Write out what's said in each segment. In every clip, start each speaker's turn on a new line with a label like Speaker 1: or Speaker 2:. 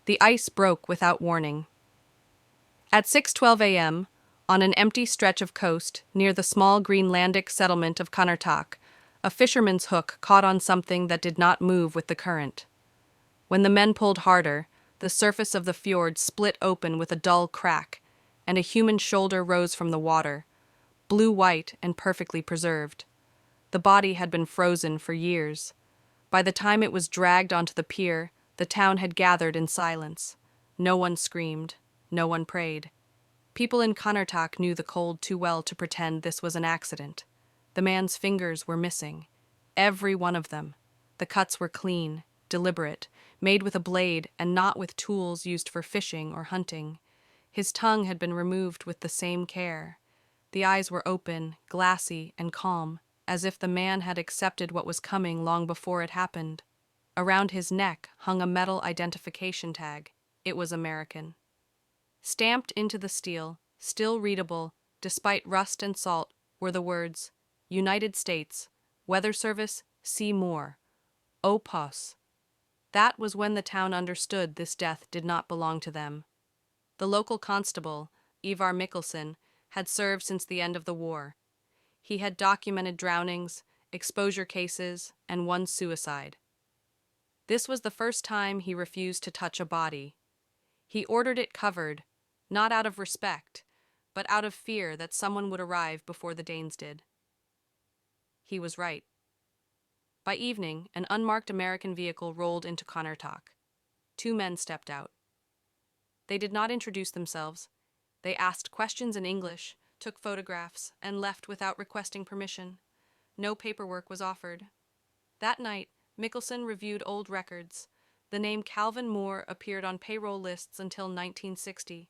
Speaker 1: The ice broke without warning. At 6:12 a.m., on an empty stretch of coast near the small Greenlandic settlement of Kanartak, a fisherman's hook caught on something that did not move with the current. When the men pulled harder, the surface of the fjord split open with a dull crack, and a human shoulder rose from the water, blue-white and perfectly preserved. The body had been frozen for years. By the time it was dragged onto the pier, the town had gathered in silence. No one screamed. No one prayed. People in Kanartak knew the cold too well to pretend this was an accident. The man's fingers were missing. Every one of them. The cuts were clean, deliberate, made with a blade and not with tools used for fishing or hunting. His tongue had been removed with the same care. The eyes were open, glassy, and calm, as if the man had accepted what was coming long before it happened. Around his neck hung a metal identification tag. It was American. Stamped into the steel, still readable, despite rust and salt, were the words, United States, Weather Service, see more. Opos. That was when the town understood this death did not belong to them. The local constable, Ivar Mikkelsen, had served since the end of the war. He had documented drownings, exposure cases, and one suicide. This was the first time he refused to touch a body. He ordered it covered, not out of respect, but out of fear that someone would arrive before the Danes did. He was right. By evening, an unmarked American vehicle rolled into Kanartak. 2 men stepped out. They did not introduce themselves. They asked questions in English, took photographs, and left without requesting permission. No paperwork was offered. That night, Mikkelsen reviewed old records. The name Calvin Moore appeared on payroll lists until 1960.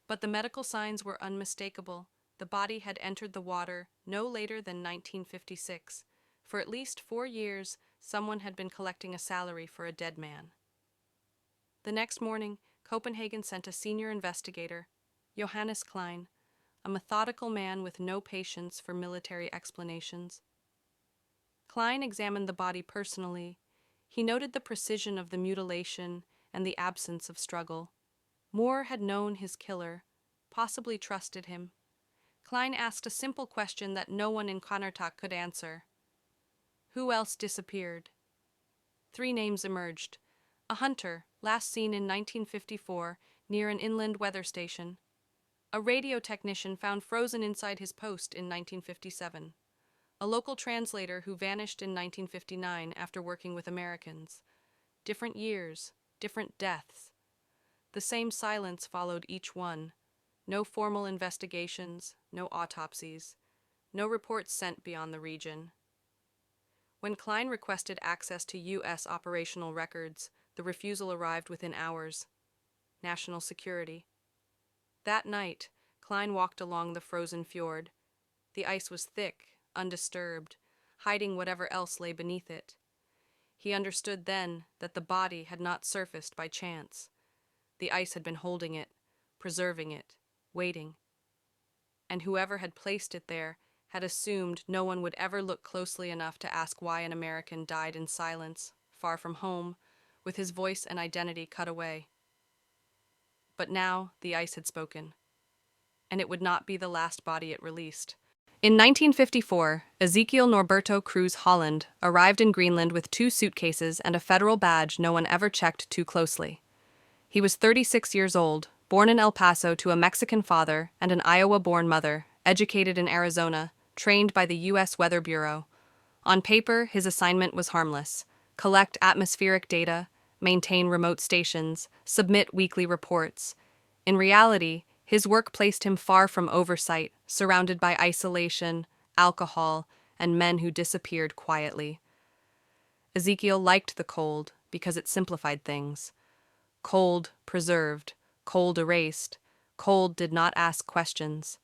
Speaker 1: But the medical signs were unmistakable. The body had entered the water no later than 1956. For at least 4 years, someone had been collecting a salary for a dead man. The next morning, Copenhagen sent a senior investigator, Johannes Klein, a methodical man with no patience for military explanations. Klein examined the body personally. He noted the precision of the mutilation and the absence of struggle. Moore had known his killer, possibly trusted him. Klein asked a simple question that no one in Kanartak could answer. Who else disappeared? 3 names emerged. A hunter, last seen in 1954 near an inland weather station. A radio technician found frozen inside his post in 1957. A local translator who vanished in 1959 after working with Americans. Different years, different deaths. The same silence followed each one. No formal investigations, no autopsies, no reports sent beyond the region. When Klein requested access to U.S. operational records, the refusal arrived within hours. National security. That night, Klein walked along the frozen fjord. The ice was thick, undisturbed, hiding whatever else lay beneath it. He understood then that the body had not surfaced by chance. The ice had been holding it, preserving it, waiting. And whoever had placed it there had assumed no one would ever look closely enough to ask why an American died in silence, far from home, with his voice and identity cut away. But now the ice had spoken, and it would not be the last body it released. In 1954, Ezekiel Norberto Cruz Holland arrived in Greenland with 2 suitcases and a federal badge no one ever checked too closely. He was 36 years old, born in El Paso to a Mexican father and an Iowa-born mother, educated in Arizona, trained by the U.S. Weather Bureau. On paper, his assignment was harmless: collect atmospheric data, maintain remote stations, submit weekly reports. In reality, his work placed him far from oversight, surrounded by isolation, alcohol, and men who disappeared quietly. Ezekiel liked the cold because it simplified things. Cold preserved, cold erased, cold did not ask questions.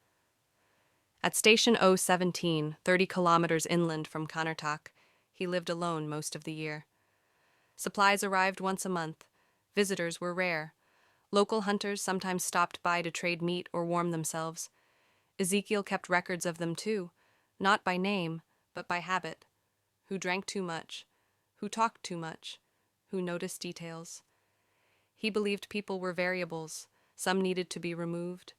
Speaker 1: At Station 017, 30 kilometers inland from Kanartak, he lived alone most of the year. Supplies arrived once a month. Visitors were rare. Local hunters sometimes stopped by to trade meat or warm themselves. Ezekiel kept records of them too, not by name, but by habit. Who drank too much, who talked too much, who noticed details. He believed people were variables, some needed to be removed.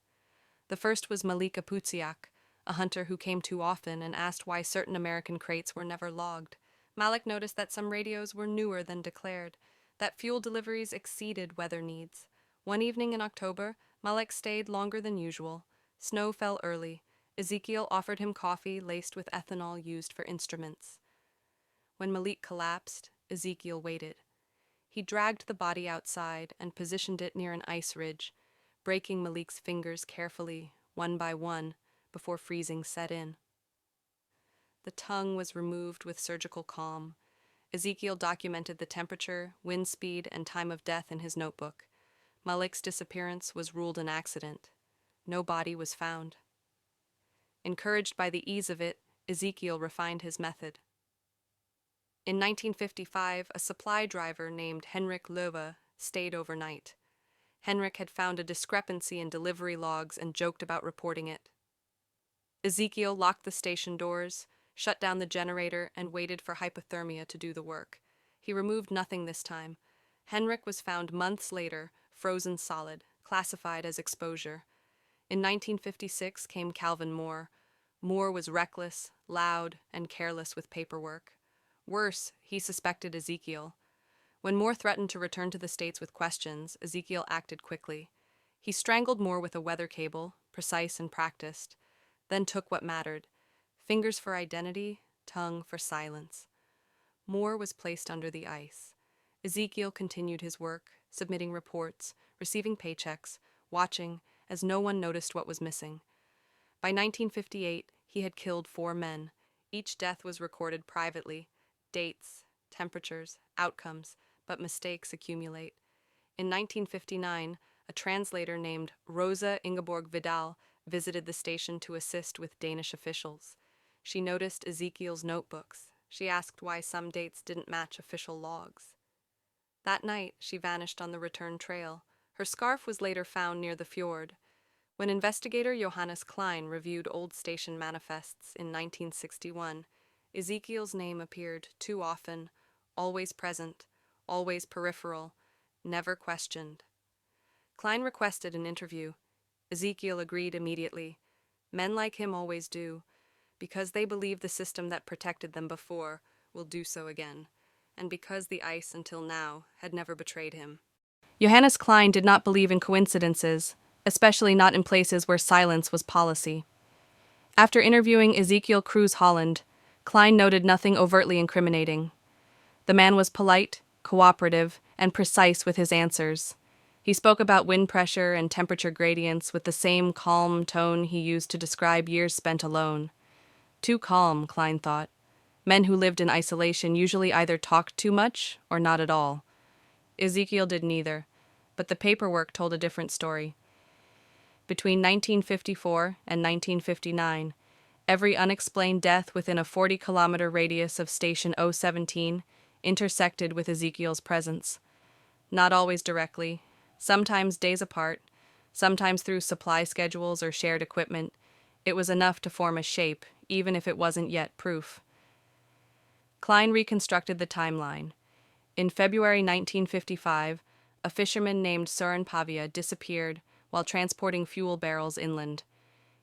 Speaker 1: The first was Malik Aputsiak, a hunter who came too often and asked why certain American crates were never logged. Malik noticed that some radios were newer than declared, that fuel deliveries exceeded weather needs. One evening in October, Malik stayed longer than usual. Snow fell early. Ezekiel offered him coffee laced with ethanol used for instruments. When Malik collapsed, Ezekiel waited. He dragged the body outside and positioned it near an ice ridge, breaking Malik's fingers carefully, one by one, before freezing set in. The tongue was removed with surgical calm. Ezekiel documented the temperature, wind speed, and time of death in his notebook. Malik's disappearance was ruled an accident. No body was found. Encouraged by the ease of it, Ezekiel refined his method. In 1955, a supply driver named Henrik Löwe stayed overnight. Henrik had found a discrepancy in delivery logs and joked about reporting it. Ezekiel locked the station doors, shut down the generator, and waited for hypothermia to do the work. He removed nothing this time. Henrik was found months later, frozen solid, classified as exposure. In 1956 came Calvin Moore. Moore was reckless, loud, and careless with paperwork. Worse, he suspected Ezekiel. When Moore threatened to return to the States with questions, Ezekiel acted quickly. He strangled Moore with a weather cable, precise and practiced, then took what mattered: fingers for identity, tongue for silence. Moore was placed under the ice. Ezekiel continued his work, submitting reports, receiving paychecks, watching, as no one noticed what was missing. By 1958, he had killed 4 men. Each death was recorded privately: dates, temperatures, outcomes, but mistakes accumulate. In 1959, a translator named Rosa Ingeborg Vidal visited the station to assist with Danish officials. She noticed Ezekiel's notebooks. She asked why some dates didn't match official logs. That night, she vanished on the return trail. Her scarf was later found near the fjord. When investigator Johannes Klein reviewed old station manifests in 1961, Ezekiel's name appeared too often, always present, always peripheral, never questioned. Klein requested an interview. Ezekiel agreed immediately. Men like him always do, because they believe the system that protected them before will do so again, and because the ice until now had never betrayed him. Johannes Klein did not believe in coincidences, especially not in places where silence was policy. After interviewing Ezekiel Cruz Holland, Klein noted nothing overtly incriminating. The man was polite, cooperative, and precise with his answers. He spoke about wind pressure and temperature gradients with the same calm tone he used to describe years spent alone. Too calm, Klein thought. Men who lived in isolation usually either talked too much or not at all. Ezekiel did neither, but the paperwork told a different story. Between 1954 and 1959, every unexplained death within a 40-kilometer radius of Station 017 intersected with Ezekiel's presence. Not always directly, sometimes days apart, sometimes through supply schedules or shared equipment. It was enough to form a shape, even if it wasn't yet proof. Klein reconstructed the timeline. In February 1955, a fisherman named Søren Pavia disappeared while transporting fuel barrels inland.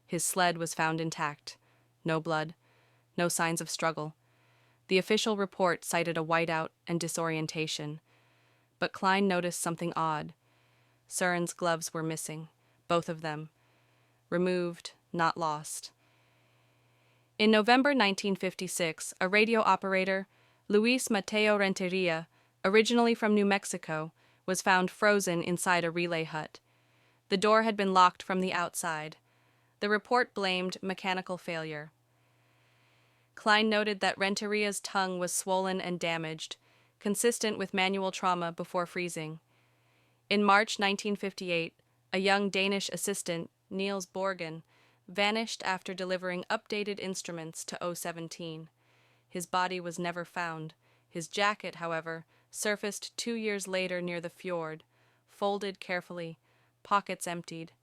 Speaker 1: His sled was found intact. No blood, no signs of struggle. The official report cited a whiteout and disorientation. But Klein noticed something odd. Søren's gloves were missing, both of them. Removed, not lost. In November 1956, a radio operator, Luis Mateo Renteria, originally from New Mexico, was found frozen inside a relay hut. The door had been locked from the outside. The report blamed mechanical failure. Klein noted that Renteria's tongue was swollen and damaged, consistent with manual trauma before freezing. In March 1958, a young Danish assistant, Niels Borgen, vanished after delivering updated instruments to 017. His body was never found. His jacket, however, surfaced 2 years later near the fjord, folded carefully, pockets emptied.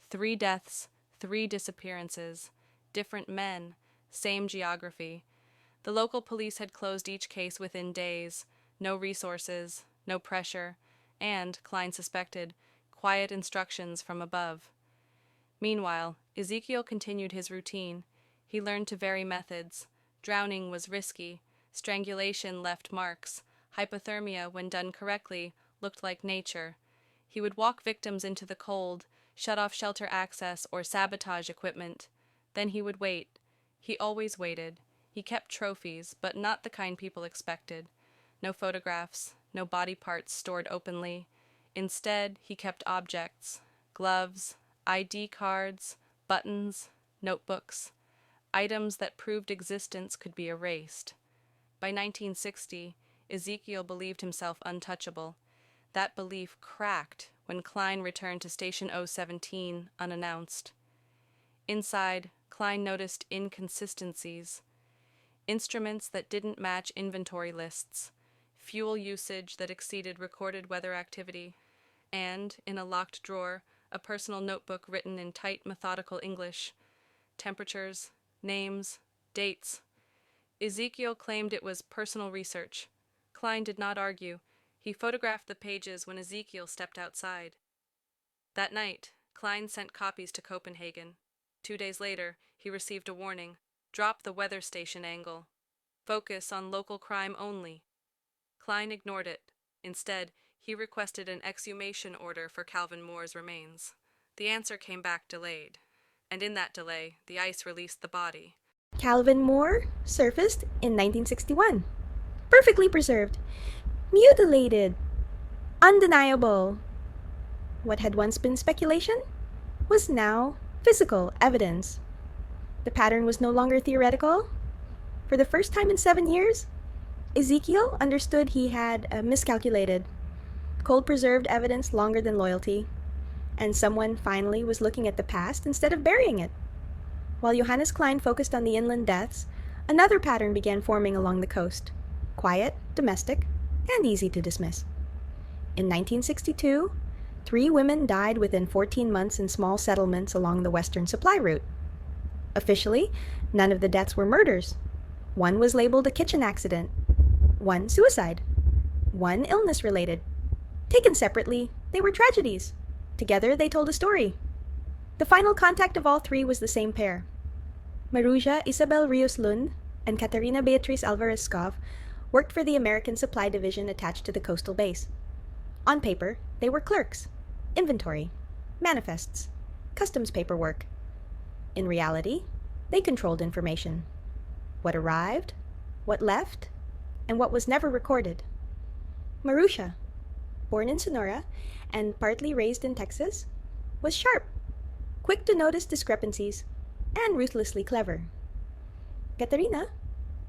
Speaker 1: 3 deaths, 3 disappearances, different men, same geography. The local police had closed each case within days. No resources, no pressure, and, Klein suspected, quiet instructions from above. Meanwhile, Ezekiel continued his routine. He learned to vary methods. Drowning was risky. Strangulation left marks. Hypothermia, when done correctly, looked like nature. He would walk victims into the cold, shut off shelter access, or sabotage equipment. Then he would wait. He always waited. He kept trophies, but not the kind people expected. No photographs, no body parts stored openly. Instead, he kept objects: gloves, ID cards, buttons, notebooks, items that proved existence could be erased. By 1960, Ezekiel believed himself untouchable. That belief cracked when Klein returned to Station 017 unannounced. Inside, Klein noticed inconsistencies. Instruments that didn't match inventory lists, fuel usage that exceeded recorded weather activity, and, in a locked drawer, a personal notebook written in tight, methodical English. Temperatures, names, dates. Ezekiel claimed it was personal research. Klein did not argue. He photographed the pages when Ezekiel stepped outside. That night, Klein sent copies to Copenhagen. 2 days later, he received a warning: drop the weather station angle. Focus on local crime only. Klein ignored it. Instead, he requested an exhumation order for Calvin Moore's remains. The answer came back delayed, and in that delay, the ice released the body.
Speaker 2: Calvin Moore surfaced in 1961. Perfectly preserved, mutilated, undeniable. What had once been speculation was now physical evidence. The pattern was no longer theoretical. For the first time in 7 years, Ezekiel understood he had miscalculated. Cold preserved evidence longer than loyalty. And someone finally was looking at the past instead of burying it. While Johannes Klein focused on the inland deaths, another pattern began forming along the coast: quiet, domestic, and easy to dismiss. In 1962, 3 women died within 14 months in small settlements along the western supply route. Officially, none of the deaths were murders. One was labeled a kitchen accident, one suicide, one illness-related. Taken separately, they were tragedies. Together, they told a story. The final contact of all 3 was the same pair. Maruja Isabel Rios Lund and Katarina Beatriz Alvarez Scov worked for the American Supply Division attached to the coastal base. On paper, they were clerks, inventory, manifests, customs paperwork. In reality, they controlled information: what arrived, what left, and what was never recorded. Marusha, born in Sonora and partly raised in Texas, was sharp, quick to notice discrepancies, and ruthlessly clever. Katarina,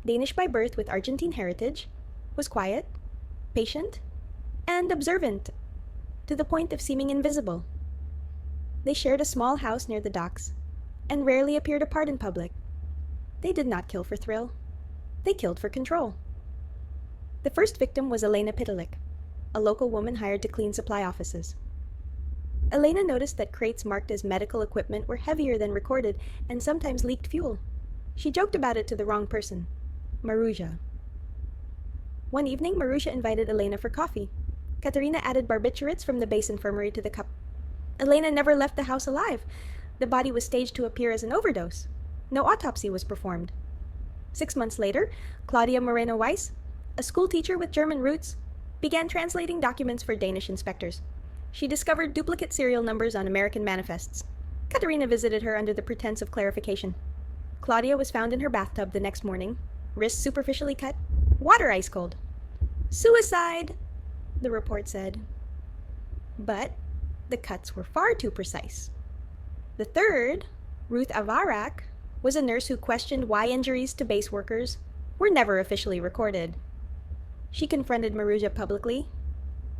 Speaker 2: Danish by birth with Argentine heritage, was quiet, patient, and observant, to the point of seeming invisible. They shared a small house near the docks and rarely appeared apart in public. They did not kill for thrill. They killed for control. The first victim was Elena Pitalik, a local woman hired to clean supply offices. Elena noticed that crates marked as medical equipment were heavier than recorded and sometimes leaked fuel. She joked about it to the wrong person, Maruja. One evening, Maruja invited Elena for coffee. Katerina added barbiturates from the base infirmary to the cup. Elena never left the house alive. The body was staged to appear as an overdose. No autopsy was performed. 6 months later, Claudia Moreno Weiss, a schoolteacher with German roots, began translating documents for Danish inspectors. She discovered duplicate serial numbers on American manifests. Katerina visited her under the pretense of clarification. Claudia was found in her bathtub the next morning, wrists superficially cut, water ice cold. Suicide, the report said. But the cuts were far too precise. The third, Ruth Avarak, was a nurse who questioned why injuries to base workers were never officially recorded. She confronted Maruja publicly.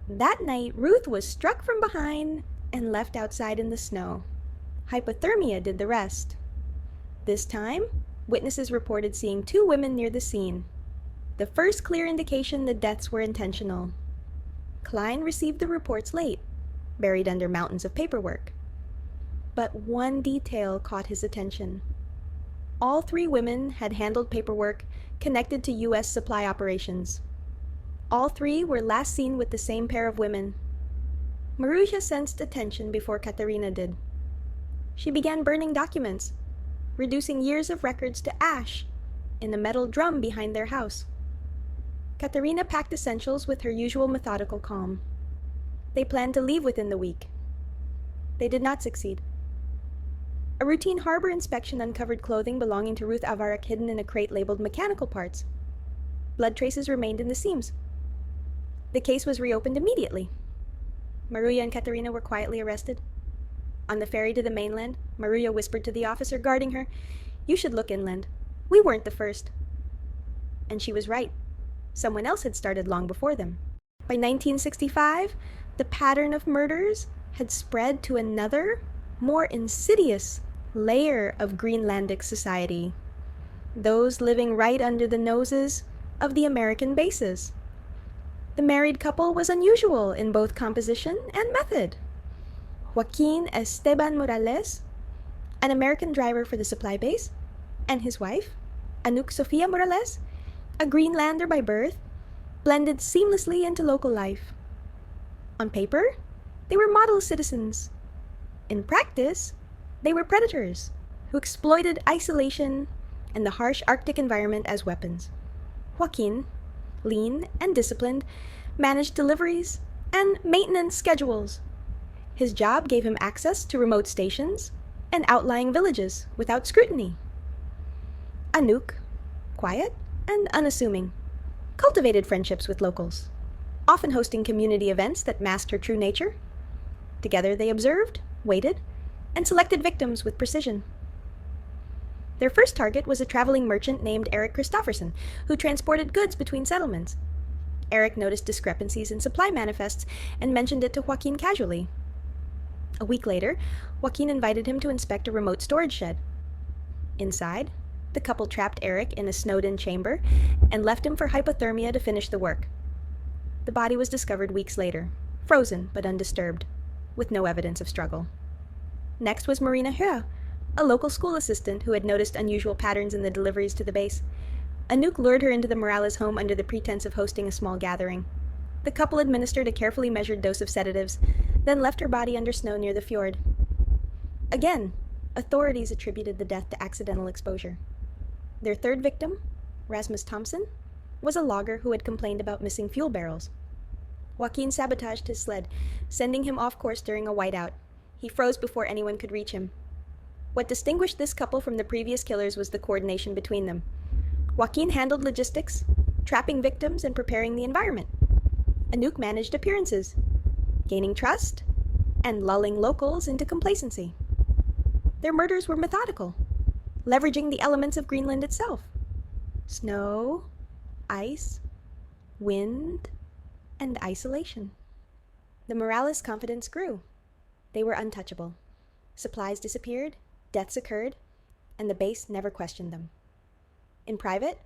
Speaker 2: That night, Ruth was struck from behind and left outside in the snow. Hypothermia did the rest. This time, witnesses reported seeing 2 women near the scene. The first clear indication the deaths were intentional. Klein received the reports late, buried under mountains of paperwork. But one detail caught his attention. All 3 women had handled paperwork connected to U.S. supply operations. All 3 were last seen with the same pair of women, Marusha sensed attention before Katerina did. She began burning documents, reducing years of records to ash in a metal drum behind their house. Katerina packed essentials with her usual methodical calm. They planned to leave within the week. They did not succeed. A routine harbor inspection uncovered clothing belonging to Ruth Avarak hidden in a crate labeled mechanical parts. Blood traces remained in the seams. The case was reopened immediately. Maruya and Katerina were quietly arrested. On the ferry to the mainland, Maruya whispered to the officer guarding her, "You should look inland. We weren't the first." And she was right. Someone else had started long before them. By 1965, the pattern of murders had spread to another, more insidious layer of Greenlandic society. Those living right under the noses of the American bases. The married couple was unusual in both composition and method. Joaquin Esteban Morales, an American driver for the supply base, and his wife, Anouk Sofia Morales, a Greenlander by birth, blended seamlessly into local life. On paper, they were model citizens. In practice, they were predators who exploited isolation and the harsh Arctic environment as weapons. Joaquin, lean and disciplined, managed deliveries and maintenance schedules. His job gave him access to remote stations and outlying villages without scrutiny. Anouk, quiet and unassuming, cultivated friendships with locals, often hosting community events that masked her true nature. Together they observed, waited, and selected victims with precision. Their first target was a traveling merchant named Eric Christofferson, who transported goods between settlements. Eric noticed discrepancies in supply manifests and mentioned it to Joaquin casually. A week later, Joaquin invited him to inspect a remote storage shed. Inside, the couple trapped Eric in a snowed-in chamber and left him for hypothermia to finish the work. The body was discovered weeks later, frozen but undisturbed, with no evidence of struggle. Next was Marina Hua, a local school assistant who had noticed unusual patterns in the deliveries to the base. Anouk lured her into the Morales home under the pretense of hosting a small gathering. The couple administered a carefully measured dose of sedatives, then left her body under snow near the fjord. Again, authorities attributed the death to accidental exposure. Their third victim, Rasmus Thompson, was a logger who had complained about missing fuel barrels. Joaquin sabotaged his sled, sending him off course during a whiteout. He froze before anyone could reach him. What distinguished this couple from the previous killers was the coordination between them. Joaquin handled logistics, trapping victims and preparing the environment. Anouk managed appearances, gaining trust and lulling locals into complacency. Their murders were methodical, leveraging the elements of Greenland itself: snow, ice, wind, and isolation. The Morales' confidence grew. They were untouchable. Supplies disappeared, deaths occurred, and the base never questioned them. In private,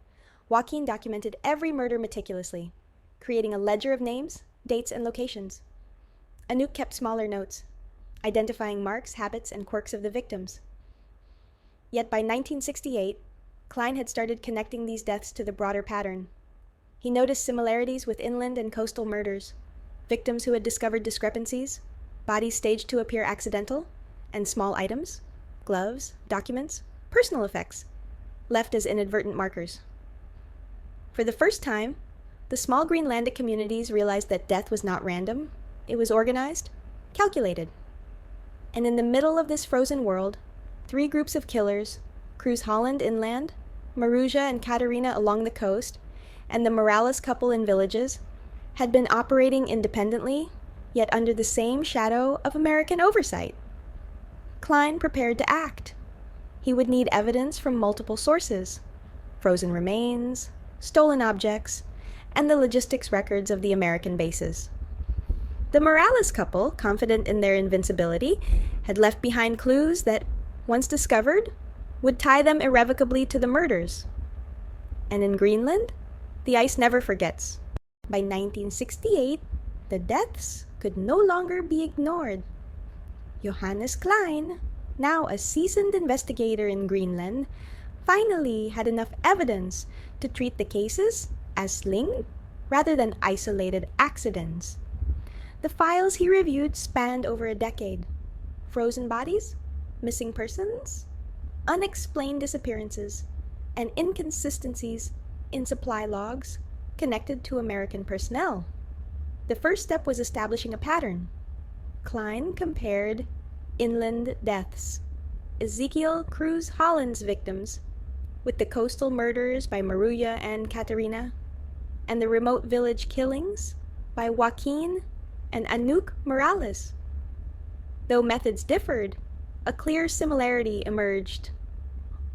Speaker 2: Joaquin documented every murder meticulously, creating a ledger of names, dates, and locations. Anouk kept smaller notes, identifying marks, habits, and quirks of the victims. Yet by 1968, Klein had started connecting these deaths to the broader pattern. He noticed similarities with inland and coastal murders, victims who had discovered discrepancies, bodies staged to appear accidental, and small items, gloves, documents, personal effects, left as inadvertent markers. For the first time, the small Greenlandic communities realized that death was not random. It was organized, calculated. And in the middle of this frozen world, 3 groups of killers, Cruz Holland inland, Marusha and Katerina along the coast, and the Morales couple in villages, had been operating independently, yet under the same shadow of American oversight. Klein prepared to act. He would need evidence from multiple sources: frozen remains, stolen objects, and the logistics records of the American bases. The Morales couple, confident in their invincibility, had left behind clues that, once discovered, would tie them irrevocably to the murders. And in Greenland, the ice never forgets. By 1968, the deaths could no longer be ignored. Johannes Klein, now a seasoned investigator in Greenland, finally had enough evidence to treat the cases as linked rather than isolated accidents. The files he reviewed spanned over a decade. Frozen bodies, missing persons, unexplained disappearances, and inconsistencies in supply logs connected to American personnel. The first step was establishing a pattern. Klein compared inland deaths, Ezekiel Cruz Holland's victims, with the coastal murders by Maruya and Katerina, and the remote village killings by Joaquin and Anouk Morales. Though methods differed, a clear similarity emerged.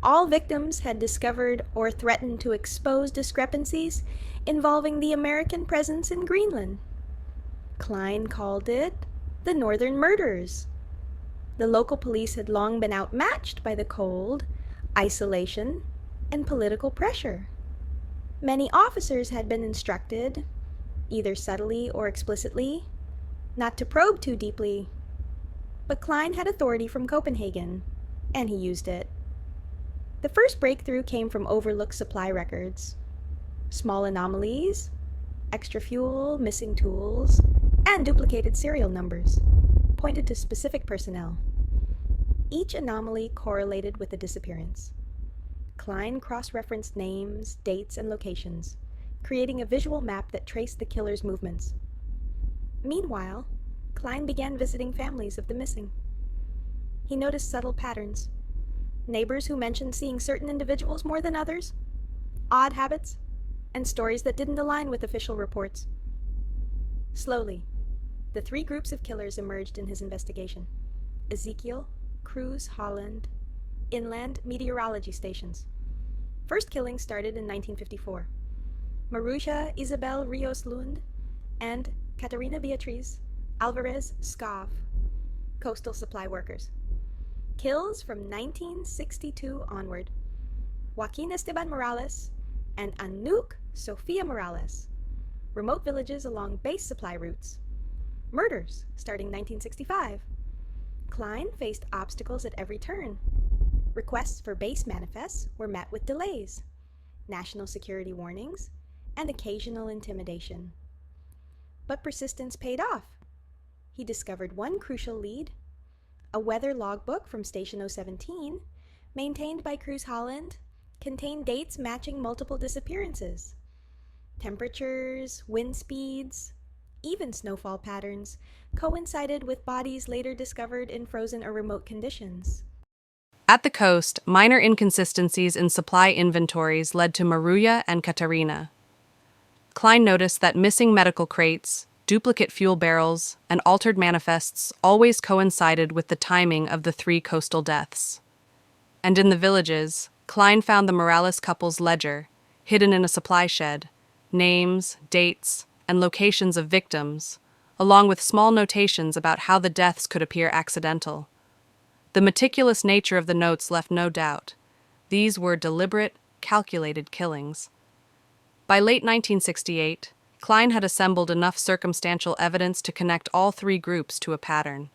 Speaker 2: All victims had discovered or threatened to expose discrepancies involving the American presence in Greenland. Klein called it the Northern Murders. The local police had long been outmatched by the cold, isolation, and political pressure. Many officers had been instructed, either subtly or explicitly, not to probe too deeply. But Klein had authority from Copenhagen, and he used it. The first breakthrough came from overlooked supply records. Small anomalies, extra fuel, missing tools, and duplicated serial numbers pointed to specific personnel. Each anomaly correlated with a disappearance. Klein cross-referenced names, dates, and locations, creating a visual map that traced the killer's movements. Meanwhile, Klein began visiting families of the missing. He noticed subtle patterns. Neighbors who mentioned seeing certain individuals more than others, odd habits, and stories that didn't align with official reports. Slowly, the three groups of killers emerged in his investigation: Ezekiel, Cruz, Holland, inland meteorology stations. First killings started in 1954. Maruja Isabel Rios Lund and Caterina Beatriz Alvarez Scav, coastal supply workers. Kills from 1962 onward: Joaquin Esteban Morales and Anouk Sofia Morales, remote villages along base supply routes. Murders starting 1965. Klein faced obstacles at every turn. Requests for base manifests were met with delays, national security warnings, and occasional intimidation. But persistence paid off. He discovered one crucial lead: a weather logbook from Station 017, maintained by Cruz Holland, contained dates matching multiple disappearances. Temperatures, wind speeds, even snowfall patterns coincided with bodies later discovered in frozen or remote conditions.
Speaker 1: At the coast, minor inconsistencies in supply inventories led to Maruya and Katarina. Klein noticed that missing medical crates, duplicate fuel barrels, and altered manifests always coincided with the timing of the three coastal deaths. And in the villages, Klein found the Morales couple's ledger, hidden in a supply shed, names, dates, and locations of victims, along with small notations about how the deaths could appear accidental. The meticulous nature of the notes left no doubt. These were deliberate, calculated killings. By late 1968, Klein had assembled enough circumstantial evidence to connect all three groups to a pattern.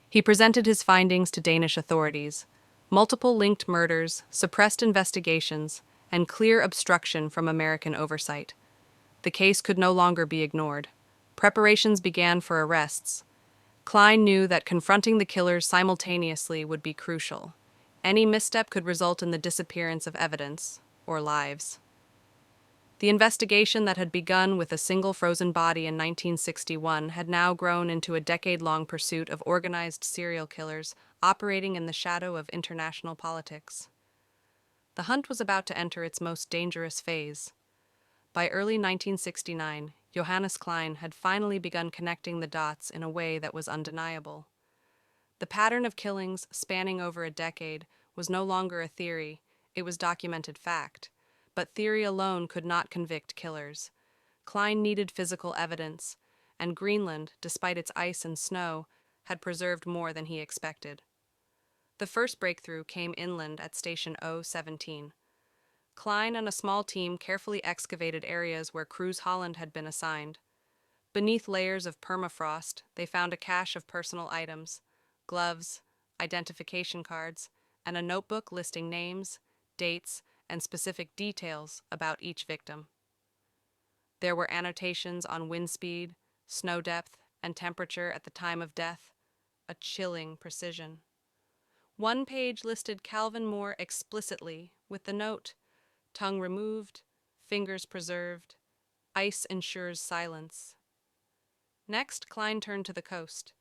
Speaker 1: He presented his findings to Danish authorities: multiple linked murders, suppressed investigations, and clear obstruction from American oversight. The case could no longer be ignored. Preparations began for arrests. Klein knew that confronting the killers simultaneously would be crucial. Any misstep could result in the disappearance of evidence, or lives. The investigation that had begun with a single frozen body in 1961 had now grown into a decade-long pursuit of organized serial killers operating in the shadow of international politics. The hunt was about to enter its most dangerous phase. By early 1969, Johannes Klein had finally begun connecting the dots in a way that was undeniable. The pattern of killings spanning over a decade was no longer a theory, it was documented fact. But theory alone could not convict killers. Klein needed physical evidence, and Greenland, despite its ice and snow, had preserved more than he expected. The first breakthrough came inland at Station 017. Klein and a small team carefully excavated areas where Cruz Holland had been assigned. Beneath layers of permafrost, they found a cache of personal items: gloves, identification cards, and a notebook listing names, dates, and specific details about each victim. There were annotations on wind speed, snow depth, and temperature at the time of death, a chilling precision. One page listed Calvin Moore explicitly with the note, tongue removed, fingers preserved, ice ensures silence. Next, Klein turned to the coast.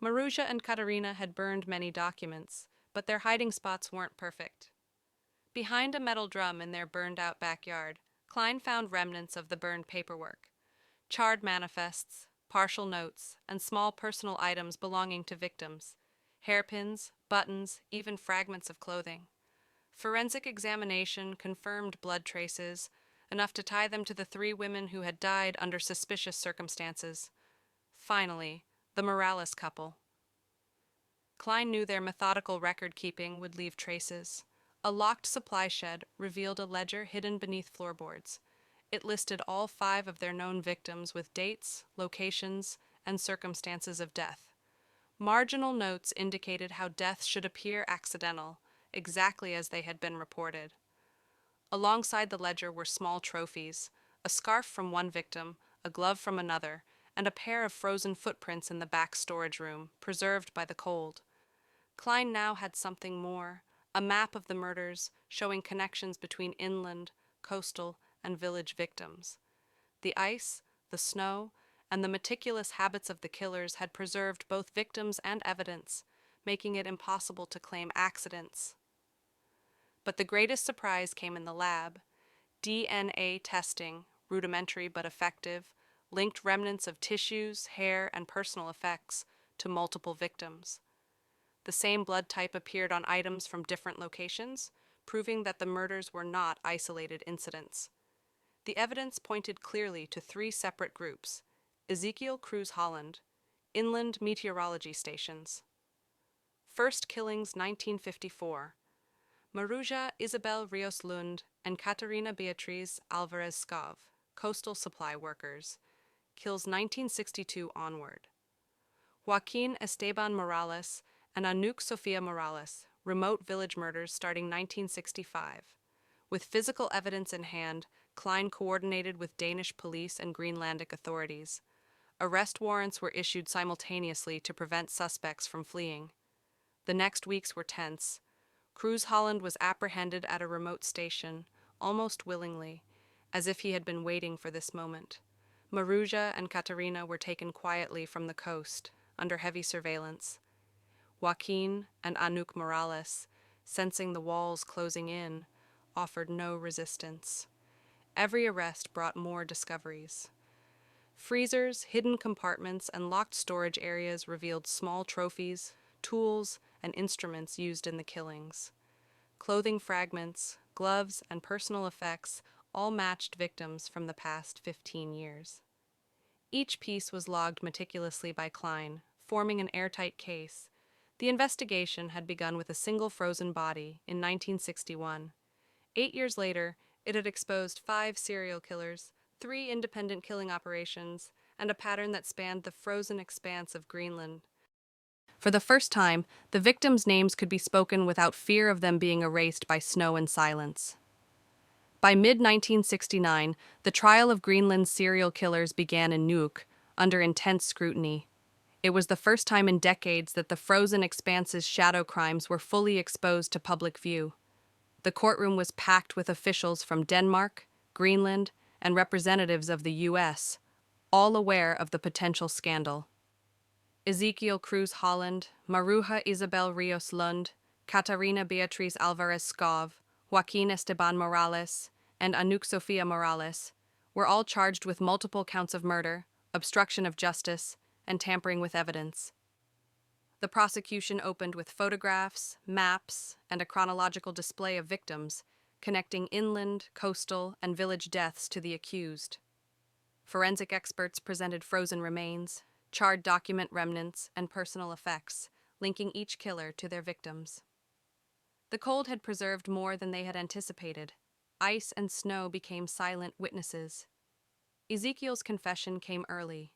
Speaker 1: Marusha and Katerina had burned many documents, but their hiding spots weren't perfect. Behind a metal drum in their burned-out backyard, Klein found remnants of the burned paperwork, charred manifests, partial notes, and small personal items belonging to victims, hairpins, buttons, even fragments of clothing. Forensic examination confirmed blood traces, enough to tie them to the three women who had died under suspicious circumstances. Finally, the Morales couple. Klein knew their methodical record-keeping would leave traces. A locked supply shed revealed a ledger hidden beneath floorboards. It listed all 5 of their known victims with dates, locations, and circumstances of death. Marginal notes indicated how deaths should appear accidental, exactly as they had been reported. Alongside the ledger were small trophies, a scarf from one victim, a glove from another, and a pair of frozen footprints in the back storage room, preserved by the cold. Klein now had something more, a map of the murders showing connections between inland, coastal, and village victims. The ice, the snow, and the meticulous habits of the killers had preserved both victims and evidence, making it impossible to claim accidents. But the greatest surprise came in the lab. DNA testing, rudimentary but effective, linked remnants of tissues, hair, and personal effects to multiple victims. The same blood type appeared on items from different locations, proving that the murders were not isolated incidents. The evidence pointed clearly to 3 separate groups: Ezekiel Cruz Holland, inland meteorology stations. First killings 1954. Maruja Isabel Rios Lund and Caterina Beatriz Alvarez Scov, coastal supply workers. Kills 1962 onward. Joaquin Esteban Morales and Anouk Sofia Morales, remote village murders starting 1965. With physical evidence in hand, Klein coordinated with Danish police and Greenlandic authorities. Arrest warrants were issued simultaneously to prevent suspects from fleeing. The next weeks were tense. Cruz Holland was apprehended at a remote station, almost willingly, as if he had been waiting for this moment. Maruja and Caterina were taken quietly from the coast, under heavy surveillance. Joaquin and Anouk Morales, sensing the walls closing in, offered no resistance. Every arrest brought more discoveries. Freezers, hidden compartments, and locked storage areas revealed small trophies, tools, and instruments used in the killings. Clothing fragments, gloves, and personal effects all matched victims from the past 15 years. Each piece was logged meticulously by Klein, forming an airtight case. The investigation had begun with a single frozen body in 1961. 8 years later, it had exposed 5 serial killers, 3 independent killing operations, and a pattern that spanned the frozen expanse of Greenland. For the first time, the victims' names could be spoken without fear of them being erased by snow and silence. By mid-1969, the trial of Greenland's serial killers began in Nuuk, under intense scrutiny. It was the first time in decades that the frozen expanse's shadow crimes were fully exposed to public view. The courtroom was packed with officials from Denmark, Greenland, and representatives of the U.S., all aware of the potential scandal. Ezekiel Cruz Holland, Maruja Isabel Rios Lund, Caterina Beatriz Alvarez Scov, Joaquin Esteban Morales, and Anouk Sofia Morales were all charged with multiple counts of murder, obstruction of justice, and tampering with evidence. The prosecution opened with photographs, maps, and a chronological display of victims, connecting inland, coastal, and village deaths to the accused. Forensic experts presented frozen remains, charred document remnants, and personal effects, linking each killer to their victims. The cold had preserved more than they had anticipated. Ice and snow became silent witnesses. Ezekiel's confession came early.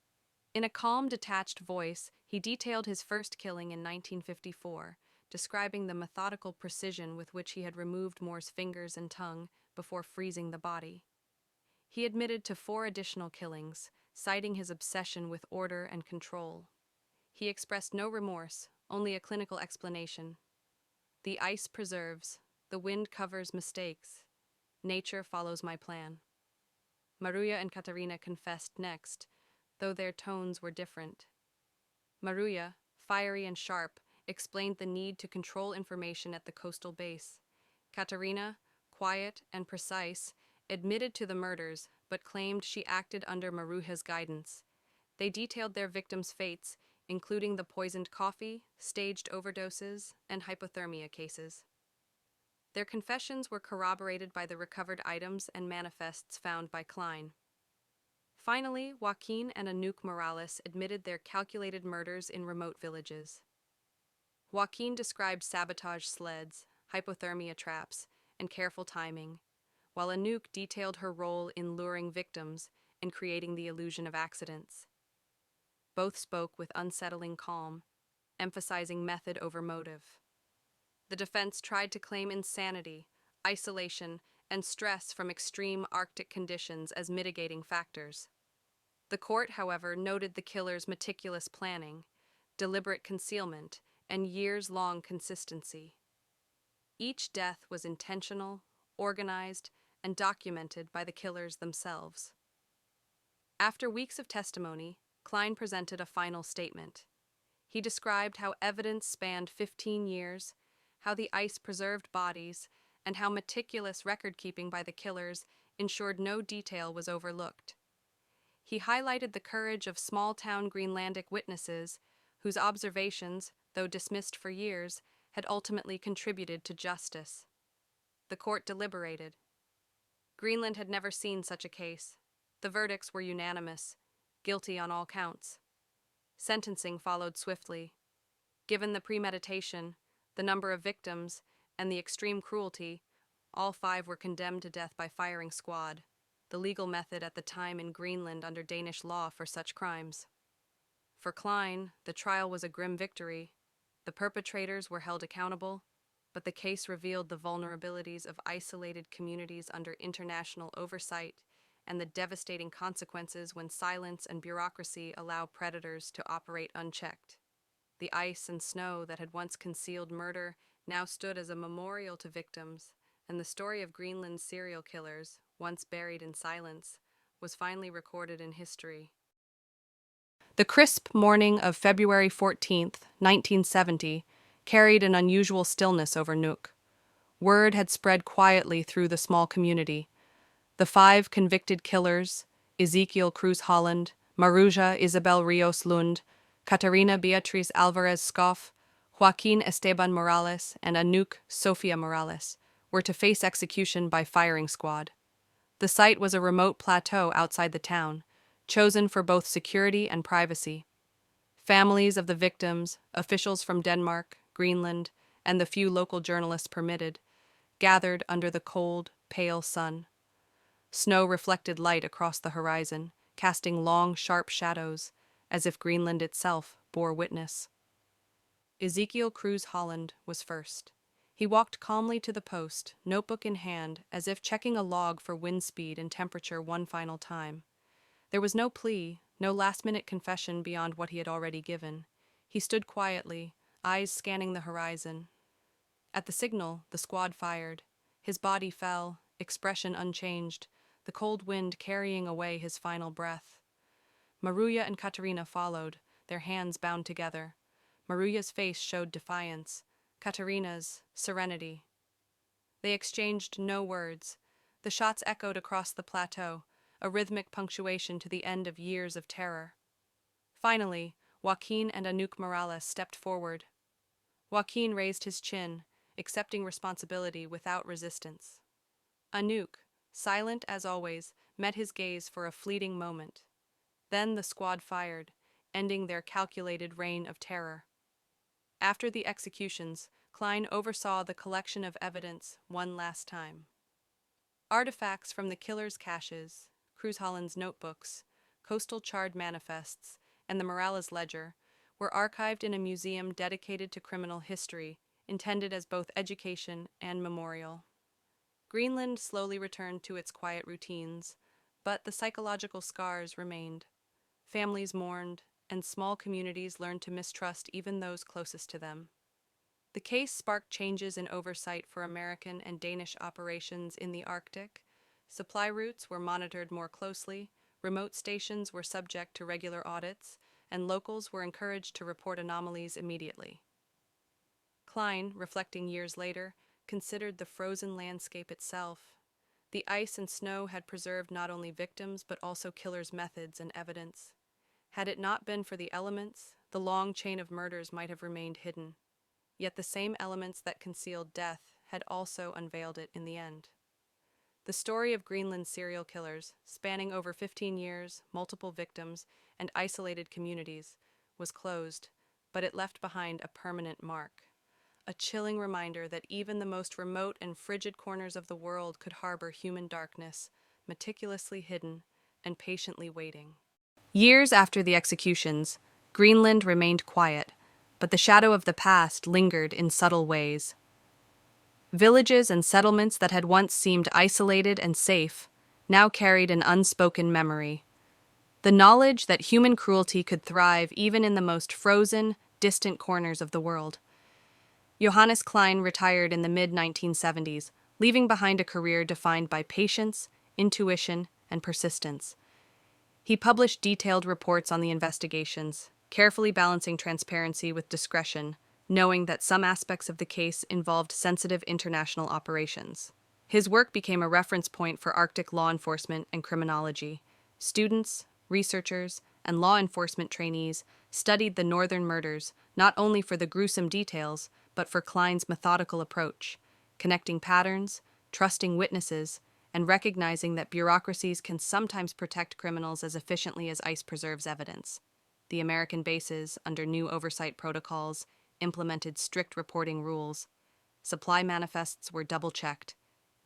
Speaker 1: In a calm, detached voice, he detailed his first killing in 1954, describing the methodical precision with which he had removed Moore's fingers and tongue before freezing the body. He admitted to 4 additional killings, citing his obsession with order and control. He expressed no remorse, only a clinical explanation. The ice preserves, the wind covers mistakes, nature follows my plan. Maruja and Katarina confessed next, though their tones were different. Maruja, fiery and sharp, explained the need to control information at the coastal base. Katarina, quiet and precise, admitted to the murders but claimed she acted under Maruja's guidance. They detailed their victims' fates, including the poisoned coffee, staged overdoses, and hypothermia cases. Their confessions were corroborated by the recovered items and manifests found by Klein. Finally, Joaquin and Anouk Morales admitted their calculated murders in remote villages. Joaquin described sabotage sleds, hypothermia traps, and careful timing, while Anouk detailed her role in luring victims and creating the illusion of accidents. Both spoke with unsettling calm, emphasizing method over motive. The defense tried to claim insanity, isolation, and stress from extreme Arctic conditions as mitigating factors. The court, however, noted the killer's meticulous planning, deliberate concealment, and years-long consistency. Each death was intentional, organized, and documented by the killers themselves. After weeks of testimony, Klein presented a final statement. He described how evidence spanned 15 years, how the ice preserved bodies, and how meticulous record-keeping by the killers ensured no detail was overlooked. He highlighted the courage of small-town Greenlandic witnesses whose observations, though dismissed for years, had ultimately contributed to justice. The court deliberated. Greenland had never seen such a case. The verdicts were unanimous, guilty on all counts. Sentencing followed swiftly. Given the premeditation, the number of victims, and the extreme cruelty, all 5 were condemned to death by firing squad, the legal method at the time in Greenland under Danish law for such crimes. For Klein, the trial was a grim victory. The perpetrators were held accountable, but the case revealed the vulnerabilities of isolated communities under international oversight and the devastating consequences when silence and bureaucracy allow predators to operate unchecked. The ice and snow that had once concealed murder now stood as a memorial to victims, and the story of Greenland's serial killers, once buried in silence, was finally recorded in history. The crisp morning of February 14th, 1970, carried an unusual stillness over Nuuk. Word had spread quietly through the small community. The 5 convicted killers, Ezekiel Cruz Holland, Maruja Isabel Rios Lund, Catarina Beatriz Alvarez Scoff, Joaquin Esteban Morales, and Anouk Sofia Morales, were to face execution by firing squad. The site was a remote plateau outside the town, chosen for both security and privacy. Families of the victims, officials from Denmark, Greenland, and the few local journalists permitted, gathered under the cold, pale sun. Snow reflected light across the horizon, casting long, sharp shadows, as if Greenland itself bore witness. Ezekiel Cruz Holland was first. He walked calmly to the post, notebook in hand, as if checking a log for wind speed and temperature one final time. There was no plea, no last-minute confession beyond what he had already given. He stood quietly, eyes scanning the horizon. At the signal, the squad fired. His body fell, expression unchanged, the cold wind carrying away his final breath. Maruja and Katarina followed, their hands bound together. Maruja's face showed defiance, Katarina's serenity. They exchanged no words. The shots echoed across the plateau, a rhythmic punctuation to the end of years of terror. Finally, Joaquin and Anouk Morales stepped forward. Joaquin raised his chin, accepting responsibility without resistance. Anouk, silent as always, met his gaze for a fleeting moment. Then the squad fired, ending their calculated reign of terror. After the executions, Klein oversaw the collection of evidence one last time. Artifacts from the killer's caches, Cruz Holland's notebooks, coastal charred manifests, and the Morales ledger were archived in a museum dedicated to criminal history, intended as both education and memorial. Greenland slowly returned to its quiet routines, but the psychological scars remained. families mourned, and small communities learned to mistrust even those closest to them. The case sparked changes in oversight for American and Danish operations in the Arctic. Supply routes were monitored more closely, remote stations were subject to regular audits, and locals were encouraged to report anomalies immediately. Klein, reflecting years later, considered the frozen landscape itself. The ice and snow had preserved not only victims but also killers' methods and evidence. Had it not been for the elements, the long chain of murders might have remained hidden. Yet the same elements that concealed death had also unveiled it in the end. The story of Greenland's serial killers, spanning over 15 years, multiple victims, and isolated communities, was closed, but it left behind a permanent mark. A chilling reminder that even the most remote and frigid corners of the world could harbor human darkness, meticulously hidden and patiently waiting. Years after the executions, Greenland remained quiet, but the shadow of the past lingered in subtle ways. Villages and settlements that had once seemed isolated and safe now carried an unspoken memory. The knowledge that human cruelty could thrive even in the most frozen, distant corners of the world. Johannes Klein retired in the mid-1970s, leaving behind a career defined by patience, intuition, and persistence. He published detailed reports on the investigations, carefully balancing transparency with discretion, knowing that some aspects of the case involved sensitive international operations. His work became a reference point for Arctic law enforcement and criminology. Students, researchers, and law enforcement trainees studied the northern murders not only for the gruesome details, but for Klein's methodical approach, connecting patterns, trusting witnesses, and recognizing that bureaucracies can sometimes protect criminals as efficiently as ice preserves evidence. The American bases, under new oversight protocols, implemented strict reporting rules. Supply manifests were double-checked.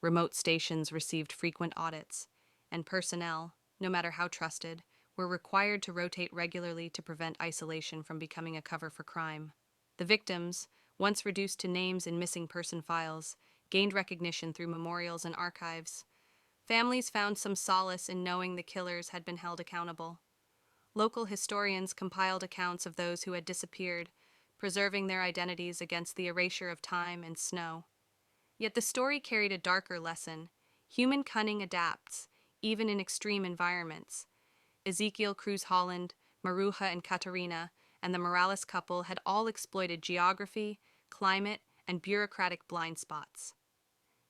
Speaker 1: Remote stations received frequent audits, and personnel, no matter how trusted, were required to rotate regularly to prevent isolation from becoming a cover for crime. The victims, once reduced to names in missing person files, gained recognition through memorials and archives. Families found some solace in knowing the killers had been held accountable. Local historians compiled accounts of those who had disappeared, preserving their identities against the erasure of time and snow. Yet the story carried a darker lesson. Human cunning adapts, even in extreme environments. Ezekiel Cruz Holland, Maruja and Katarina, and the Morales couple had all exploited geography, climate, and bureaucratic blind spots.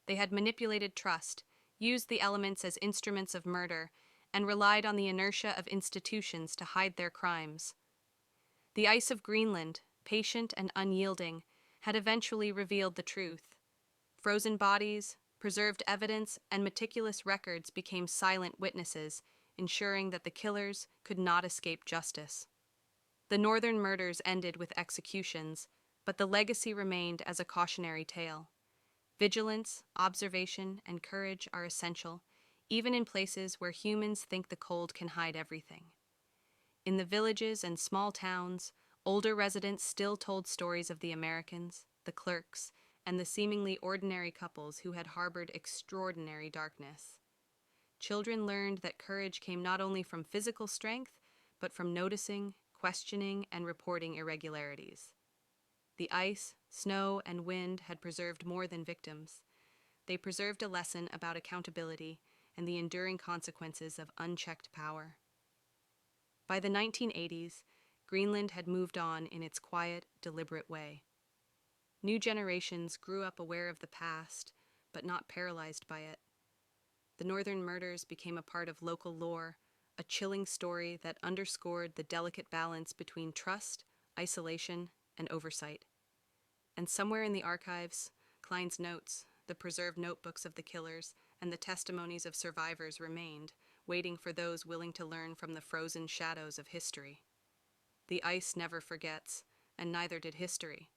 Speaker 1: They had manipulated trust, used the elements as instruments of murder, and relied on the inertia of institutions to hide their crimes. The ice of Greenland, patient and unyielding, had eventually revealed the truth. Frozen bodies, preserved evidence, and meticulous records became silent witnesses, ensuring that the killers could not escape justice. The northern murders ended with executions, but the legacy remained as a cautionary tale. Vigilance, observation, and courage are essential, even in places where humans think the cold can hide everything. In the villages and small towns, older residents still told stories of the Americans, the clerks, and the seemingly ordinary couples who had harbored extraordinary darkness. Children learned that courage came not only from physical strength, but from noticing, questioning, and reporting irregularities. The ice, snow, and wind had preserved more than victims. They preserved a lesson about accountability and the enduring consequences of unchecked power. By the 1980s, Greenland had moved on in its quiet, deliberate way. New generations grew up aware of the past, but not paralyzed by it. The northern murders became a part of local lore, a chilling story that underscored the delicate balance between trust, isolation, and oversight. And somewhere in the archives, Klein's notes, the preserved notebooks of the killers, and the testimonies of survivors remained, waiting for those willing to learn from the frozen shadows of history. The ice never forgets, and neither did history.